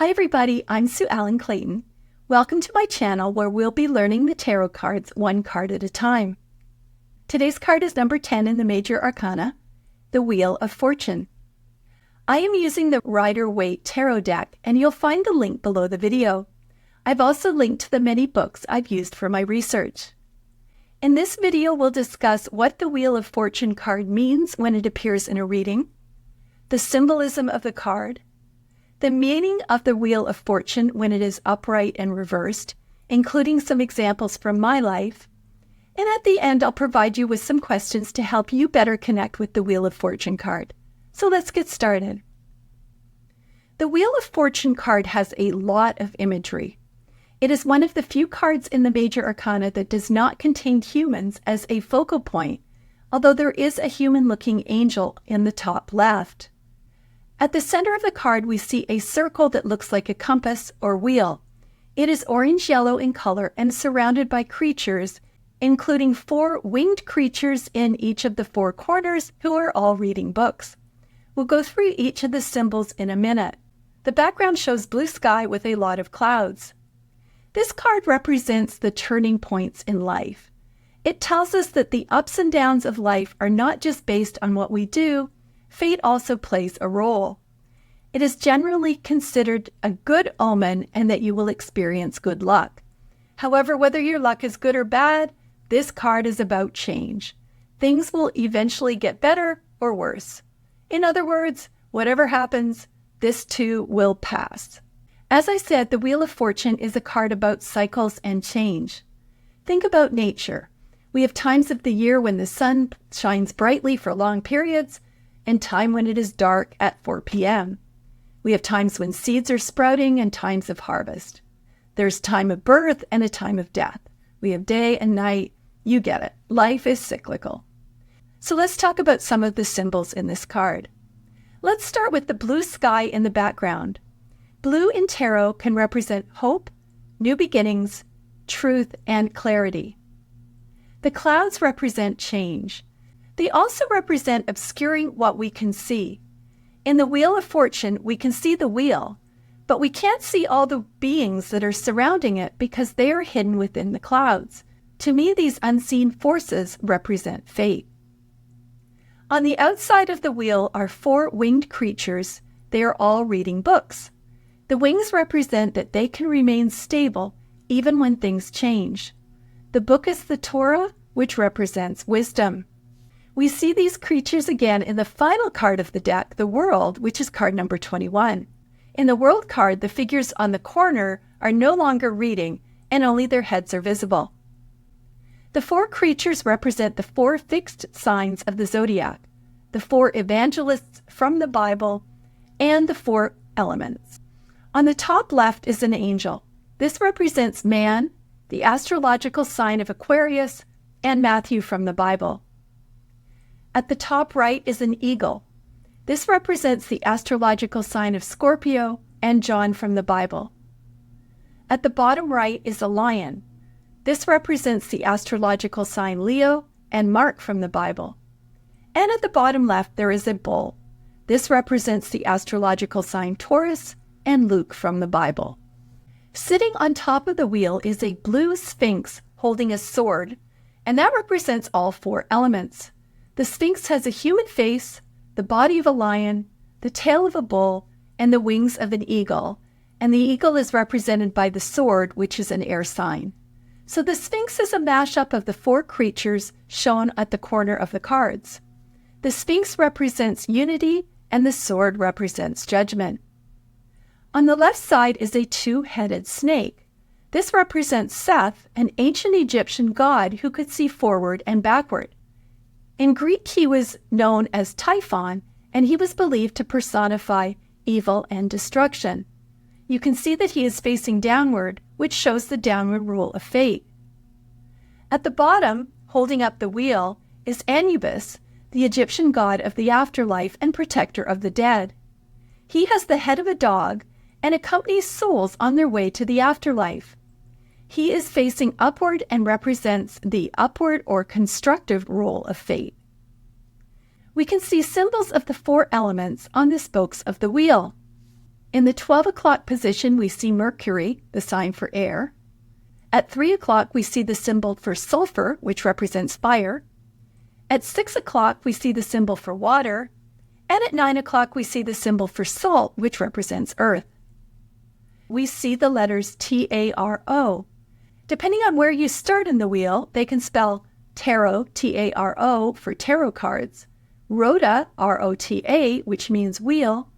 Hi everybody, I'm Sue Ellen Clayton. Welcome to my channel where we'll be learning the tarot cards one card at a time. Today's card is number 10 in the Major Arcana, the Wheel of Fortune. I am using the Rider-Waite Tarot deck and you'll find the link below the video. I've also linked to the many books I've used for my research. In this video we'll discuss what the Wheel of Fortune card means when it appears in a reading, the symbolism of the card, the meaning of the Wheel of Fortune when it is upright and reversed, including some examples from my life, and at the end I'll provide you with some questions to help you better connect with the Wheel of Fortune card. So let's get started. The Wheel of Fortune card has a lot of imagery. It is one of the few cards in the Major Arcana that does not contain humans as a focal point, although there is a human-looking angel in the top left. At the center of the card, we see a circle that looks like a compass or wheel. It is orange-yellow in color and surrounded by creatures, including 4 winged creatures in each of the 4 corners who are all reading books. We'll go through each of the symbols in a minute. The background shows blue sky with a lot of clouds. This card represents the turning points in life. It tells us that the ups and downs of life are not just based on what we do. Fate also plays a role. It is generally considered a good omen and that you will experience good luck. However, whether your luck is good or bad, this card is about change. Things will eventually get better or worse. In other words, whatever happens, this too will pass. As I said, the Wheel of Fortune is a card about cycles and change. Think about nature. We have times of the year when the sun shines brightly for long periods, and time when it is dark at 4 p.m. We have times when seeds are sprouting and times of harvest. There's time of birth and a time of death. We have day and night. You get it. Life is cyclical. So let's talk about some of the symbols in this card. Let's start with the blue sky in the background. Blue in tarot can represent hope, new beginnings, truth, and clarity. The clouds represent change. They also represent obscuring what we can see. In the Wheel of Fortune, we can see the wheel, but we can't see all the beings that are surrounding it because they are hidden within the clouds. To me, these unseen forces represent fate. On the outside of the wheel are 4 winged creatures. They are all reading books. The wings represent that they can remain stable even when things change. The book is the Torah, which represents wisdom. We see these creatures again in the final card of the deck, the World, which is card number 21. In the World card, the figures on the corner are no longer reading and only their heads are visible. The 4 creatures represent the 4 fixed signs of the zodiac, the 4 evangelists from the Bible, and the 4 elements. On the top left is an angel. This represents man, the astrological sign of Aquarius, and Matthew from the Bible. At the top right is an eagle. This represents the astrological sign of Scorpio and John from the Bible. At the bottom right is a lion. This represents the astrological sign Leo and Mark from the Bible. And at the bottom left there is a bull. This represents the astrological sign Taurus and Luke from the Bible. Sitting on top of the wheel is a blue sphinx holding a sword, and that represents all 4 elements. The Sphinx has a human face, the body of a lion, the tail of a bull, and the wings of an eagle, and the eagle is represented by the sword, which is an air sign. So the Sphinx is a mashup of the 4 creatures shown at the corner of the cards. The Sphinx represents unity, and the sword represents judgment. On the left side is a 2-headed snake. This represents Seth, an ancient Egyptian god who could see forward and backward. In Greek, he was known as Typhon, and he was believed to personify evil and destruction. You can see that he is facing downward, which shows the downward rule of fate. At the bottom, holding up the wheel, is Anubis, the Egyptian god of the afterlife and protector of the dead. He has the head of a dog and accompanies souls on their way to the afterlife. He is facing upward and represents the upward or constructive role of fate. We can see symbols of the 4 elements on the spokes of the wheel. In the 12 o'clock position, we see Mercury, the sign for air. At 3 o'clock, we see the symbol for sulfur, which represents fire. At 6 o'clock, we see the symbol for water. And at 9 o'clock, we see the symbol for salt, which represents earth. We see the letters T-A-R-O. Depending on where you start in the wheel, they can spell tarot, T-A-R-O, for tarot cards, rota, R-O-T-A, which means wheel,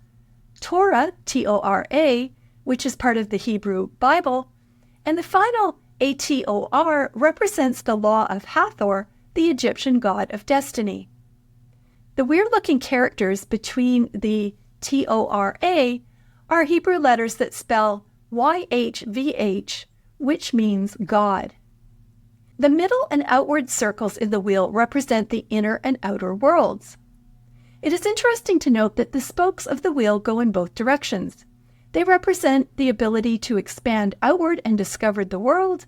Torah, T-O-R-A, which is part of the Hebrew Bible, and the final A-T-O-R represents the law of Hathor, the Egyptian god of destiny. The weird-looking characters between the T-O-R-A are Hebrew letters that spell Y-H-V-H, which means God. The middle and outward circles in the wheel represent the inner and outer worlds. It is interesting to note that the spokes of the wheel go in both directions. They represent the ability to expand outward and discover the world,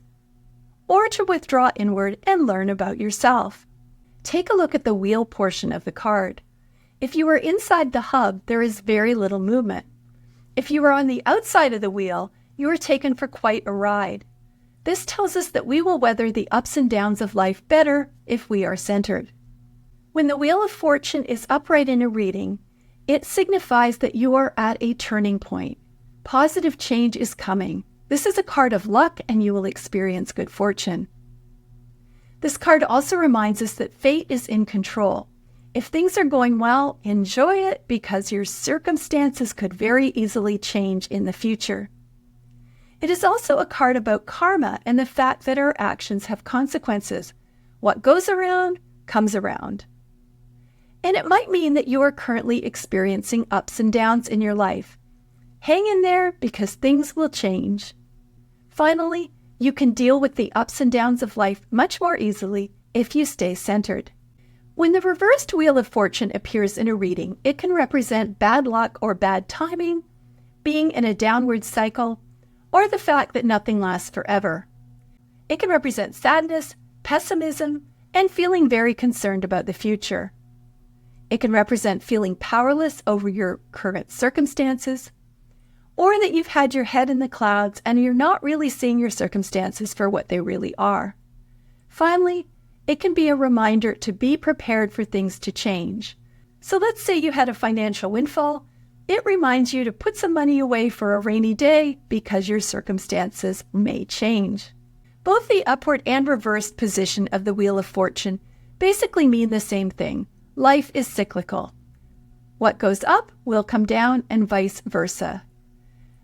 or to withdraw inward and learn about yourself. Take a look at the wheel portion of the card. If you are inside the hub, there is very little movement. If you are on the outside of the wheel, you are taken for quite a ride. This tells us that we will weather the ups and downs of life better if we are centered. When the Wheel of Fortune is upright in a reading, it signifies that you are at a turning point. Positive change is coming. This is a card of luck and you will experience good fortune. This card also reminds us that fate is in control. If things are going well, enjoy it because your circumstances could very easily change in the future. It is also a card about karma and the fact that our actions have consequences. What goes around, comes around. And it might mean that you are currently experiencing ups and downs in your life. Hang in there because things will change. Finally, you can deal with the ups and downs of life much more easily if you stay centered. When the reversed Wheel of Fortune appears in a reading, it can represent bad luck or bad timing, being in a downward cycle, or the fact that nothing lasts forever. It can represent sadness, pessimism, and feeling very concerned about the future. It can represent feeling powerless over your current circumstances, or that you've had your head in the clouds and you're not really seeing your circumstances for what they really are. Finally, it can be a reminder to be prepared for things to change. So let's say you had a financial windfall. It reminds you to put some money away for a rainy day because your circumstances may change. Both the upward and reversed position of the Wheel of Fortune basically mean the same thing. Life is cyclical. What goes up will come down and vice versa.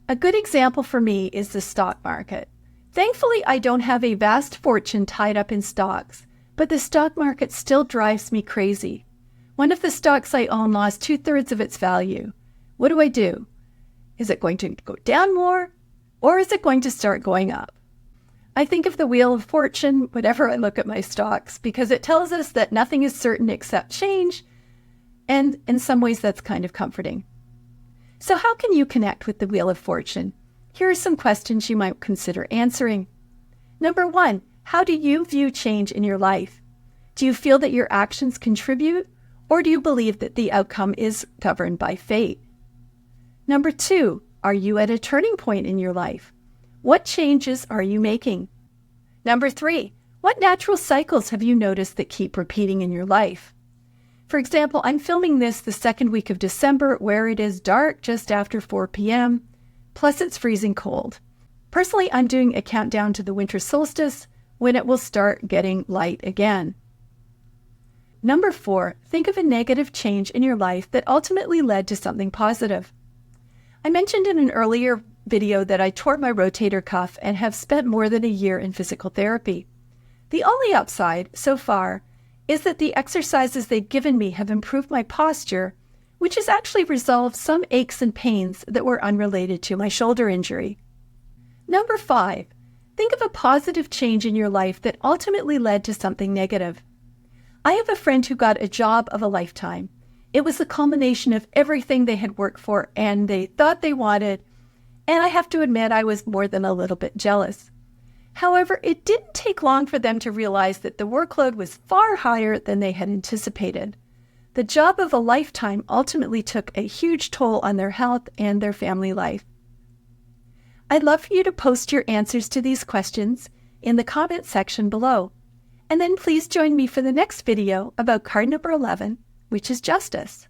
A good example for me is the stock market. Thankfully, I don't have a vast fortune tied up in stocks, but the stock market still drives me crazy. One of the stocks I own lost 2/3 of its value. What do? Is it going to go down more, or is it going to start going up? I think of the Wheel of Fortune whenever I look at my stocks because it tells us that nothing is certain except change, and in some ways that's kind of comforting. So how can you connect with the Wheel of Fortune? Here are some questions you might consider answering. Number 1, how do you view change in your life? Do you feel that your actions contribute, or do you believe that the outcome is governed by fate? Number 2, are you at a turning point in your life? What changes are you making? Number 3, what natural cycles have you noticed that keep repeating in your life? For example, I'm filming this the second week of December where it is dark just after 4 p.m., plus it's freezing cold. Personally, I'm doing a countdown to the winter solstice when it will start getting light again. Number 4, think of a negative change in your life that ultimately led to something positive. I mentioned in an earlier video that I tore my rotator cuff and have spent more than a year in physical therapy. The only upside, so far, is that the exercises they've given me have improved my posture, which has actually resolved some aches and pains that were unrelated to my shoulder injury. Number 5, think of a positive change in your life that ultimately led to something negative. I have a friend who got a job of a lifetime. It was the culmination of everything they had worked for and they thought they wanted, and I have to admit I was more than a little bit jealous. However, it didn't take long for them to realize that the workload was far higher than they had anticipated. The job of a lifetime ultimately took a huge toll on their health and their family life. I'd love for you to post your answers to these questions in the comment section below. And then please join me for the next video about card number 11, which is justice.